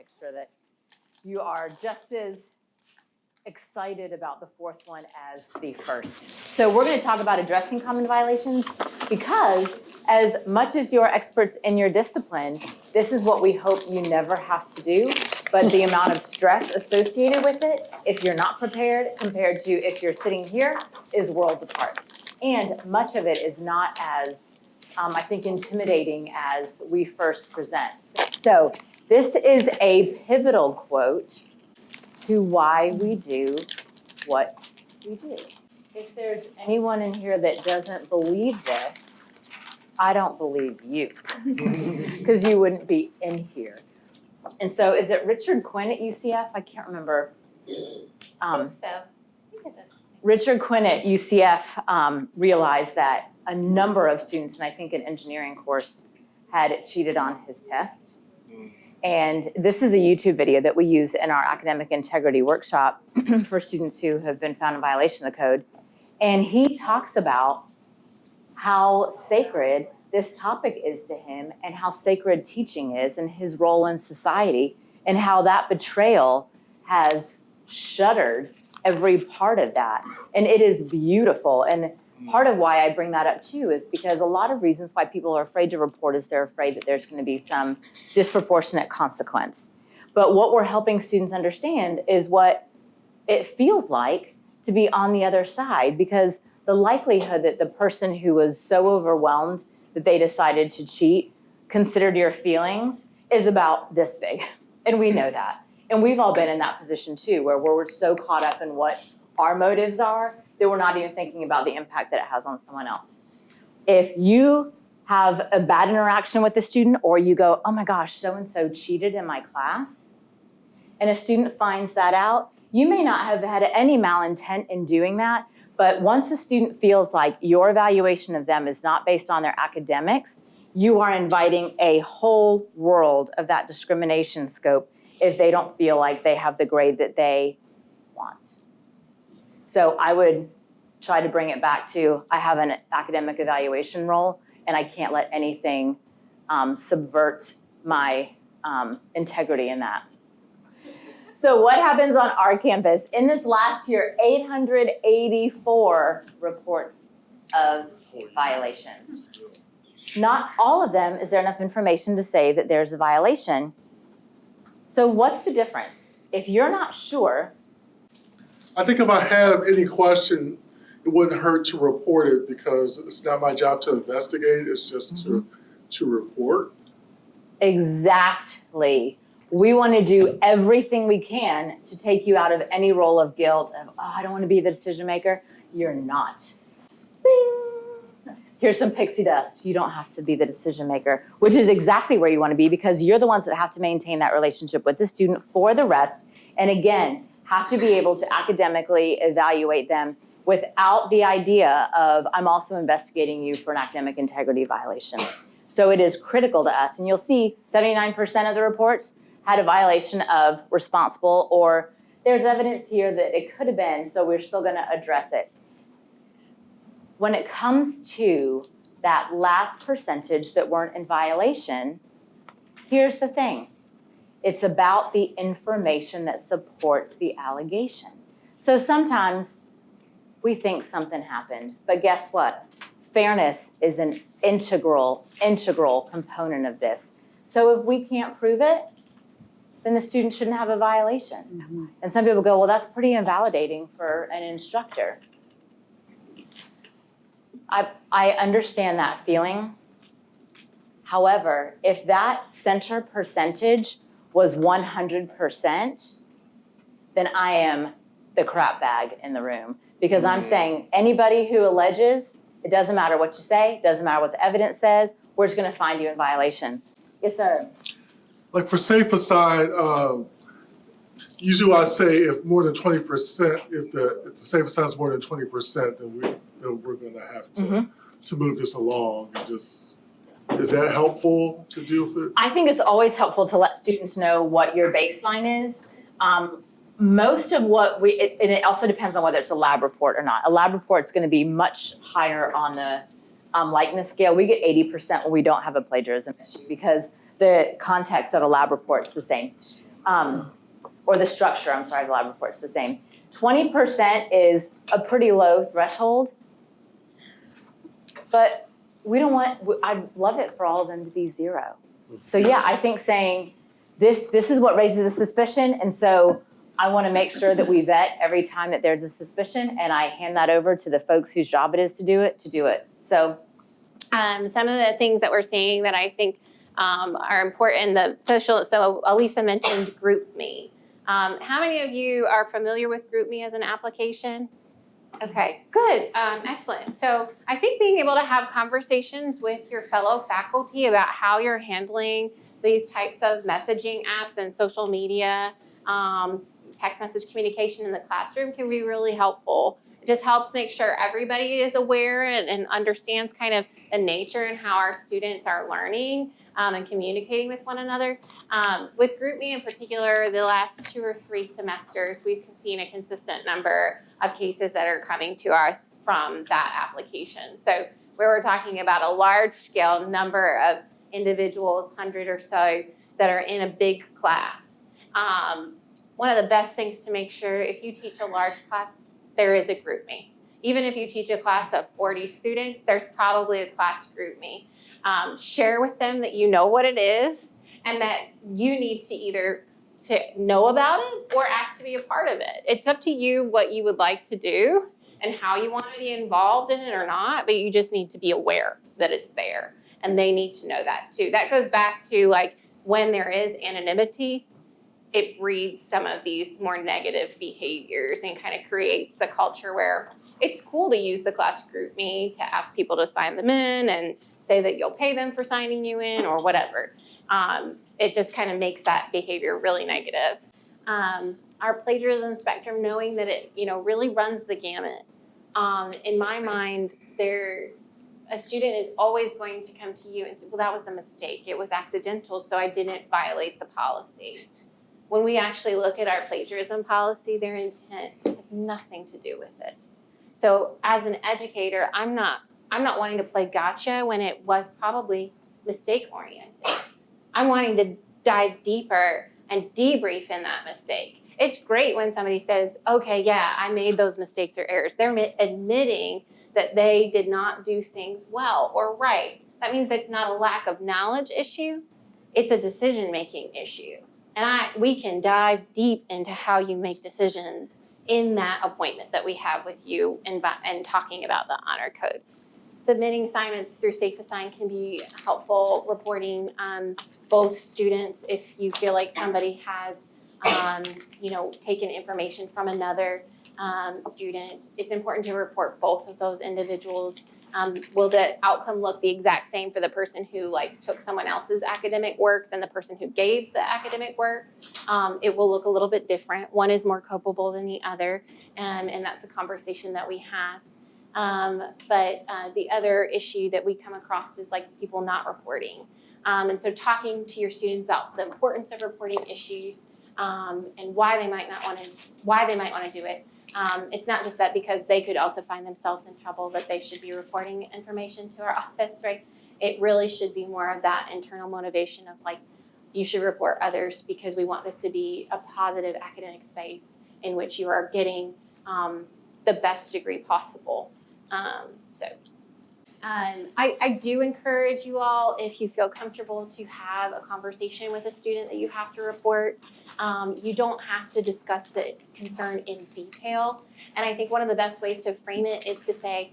make sure that you are just as excited about the fourth one as the first. So we're going to talk about addressing common violations because as much as you're experts in your discipline, this is what we hope you never have to do. But the amount of stress associated with it, if you're not prepared compared to if you're sitting here, is worlds apart. And much of it is not as, I think, intimidating as we first present. So this is a pivotal quote to why we do what we do. If there's anyone in here that doesn't believe this, I don't believe you, because you wouldn't be in here. And so is it Richard Quinn at UCF? I can't remember. Richard Quinn at UCF realized that a number of students, and I think an engineering course, had cheated on his test. And this is a YouTube video that we use in our academic integrity workshop for students who have been found in violation of the code. And he talks about how sacred this topic is to him and how sacred teaching is and his role in society and how that betrayal has shuttered every part of that. And it is beautiful. And part of why I bring that up too is because a lot of reasons why people are afraid to report is they're afraid that there's going to be some disproportionate consequence. But what we're helping students understand is what it feels like to be on the other side, because the likelihood that the person who was so overwhelmed that they decided to cheat considered your feelings is about this big. And we know that. And we've all been in that position too, where we're so caught up in what our motives are that we're not even thinking about the impact that it has on someone else. If you have a bad interaction with a student, or you go, oh my gosh, so-and-so cheated in my class, and a student finds that out, you may not have had any malintent in doing that, but once a student feels like your evaluation of them is not based on their academics, you are inviting a whole world of that discrimination scope if they don't feel like they have the grade that they want. So I would try to bring it back to, I have an academic evaluation role, and I can't let anything subvert my integrity in that. So what happens on our campus? In this last year, 884 reports of violations. Not all of them is there enough information to say that there's a violation. So what's the difference? If you're not sure, I think if I have any question, it wouldn't hurt to report it because it's not my job to investigate, it's just to report. Exactly. We want to do everything we can to take you out of any role of guilt of, oh, I don't want to be the decision maker. You're not. Bing. Here's some pixie dust. You don't have to be the decision maker, which is exactly where you want to be because you're the ones that have to maintain that relationship with the student for the rest. And again, have to be able to academically evaluate them without the idea of, I'm also investigating you for an academic integrity violation. So it is critical to us. And you'll see 79% of the reports had a violation of responsible, or there's evidence here that it could have been, so we're still going to address it. When it comes to that last percentage that weren't in violation, here's the thing. It's about the information that supports the allegation. So sometimes we think something happened, but guess what? Fairness is an integral component of this. So if we can't prove it, then the student shouldn't have a violation. And some people go, well, that's pretty invalidating for an instructor. I understand that feeling. However, if that center percentage was 100%, then I am the crap bag in the room. Because I'm saying anybody who alleges, it doesn't matter what you say, it doesn't matter what the evidence says, we're just gonna find you in violation. Yes, sir. Like for safe aside, usually I say if more than 20%, if the safe aside is more than 20%, then we're gonna have to move this along. And just, is that helpful to deal with it? I think it's always helpful to let students know what your baseline is. Most of what and it also depends on whether it's a lab report or not. A lab report is going to be much higher on the likeness scale. We get 80% when we don't have a plagiarism issue because the context of a lab report is the same. or the structure, I'm sorry, the lab report's the same. 20% is a pretty low threshold, but we don't want, I'd love it for all of them to be 0. So yeah, I think saying this is what raises a suspicion, and so I want to make sure that we vet every time that there's a suspicion, and I hand that over to the folks whose job it is to do it. So some of the things that we're seeing that I think are important, the social, so Elisa mentioned GroupMe. How many of you are familiar with GroupMe as an application? Okay, good, excellent. So I think being able to have conversations with your fellow faculty about how you're handling these types of messaging apps and social media, text message communication in the classroom can be really helpful. It just helps make sure everybody is aware and understands kind of the nature and how our students are learning and communicating with one another. With GroupMe in particular, the last 2 or 3 semesters, we've seen a consistent number of cases that are coming to us from that application. So where we're talking about a large scale number of individuals, 100 or so, that are in a big class. One of the best things to make sure, if you teach a large class, there is a GroupMe. Even if you teach a class of 40 students, there's probably a class GroupMe. Share with them that you know what it is and that you need to either to know about it or ask to be a part of it. It's up to you what you would like to do and how you want to be involved in it or not, but you just need to be aware that it's there, and they need to know that too. That goes back to like when there is anonymity, it breeds some of these more negative behaviors and kind of creates a culture where it's cool to use the class GroupMe to ask people to sign them in and say that you'll pay them for signing you in or whatever. It just kind of makes that behavior really negative. Our plagiarism spectrum, knowing that it really runs the gamut. In my mind, a student is always going to come to you and say, well, that was a mistake. It was accidental, so I didn't violate the policy. When we actually look at our plagiarism policy, their intent has nothing to do with it. So as an educator, I'm not wanting to play gotcha when it was probably mistake oriented. I'm wanting to dive deeper and debrief in that mistake. It's great when somebody says, okay, yeah, I made those mistakes or errors. They're admitting that they did not do things well or right. That means it's not a lack of knowledge issue, it's a decision-making issue. And we can dive deep into how you make decisions in that appointment that we have with you and talking about the honor code. Submitting assignments through SafeAssign can be helpful. Reporting both students if you feel like somebody has, taken information from another student. It's important to report both of those individuals. Will the outcome look the exact same for the person who took someone else's academic work than the person who gave the academic work? It will look a little bit different. One is more culpable than the other, and that's a conversation that we have. But the other issue that we come across is people not reporting. And so talking to your students about the importance of reporting issues and why they might want to do it. It's not just that, because they could also find themselves in trouble that they should be reporting information to our office, right? It really should be more of that internal motivation of you should report others because we want this to be a positive academic space in which you are getting the best degree possible. I do encourage you all, if you feel comfortable, to have a conversation with a student that you have to report. You don't have to discuss the concern in detail. And I think one of the best ways to frame it is to say,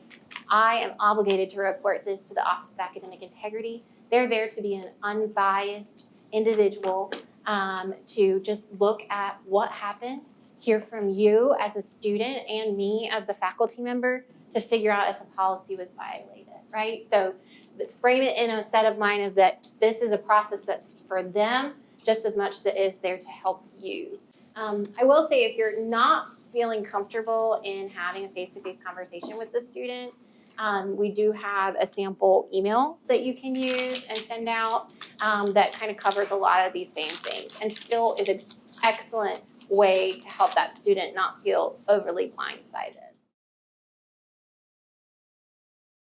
I am obligated to report this to the Office of Academic Integrity. They're there to be an unbiased individual to just look at what happened, hear from you as a student and me as the faculty member to figure out if a policy was violated, right? So frame it in a set of mind of that this is a process that's for them just as much as it is there to help you. I will say, if you're not feeling comfortable in having a face-to-face conversation with the student, we do have a sample email that you can use and send out that kind of covers a lot of these same things and still is an excellent way to help that student not feel overly blindsided.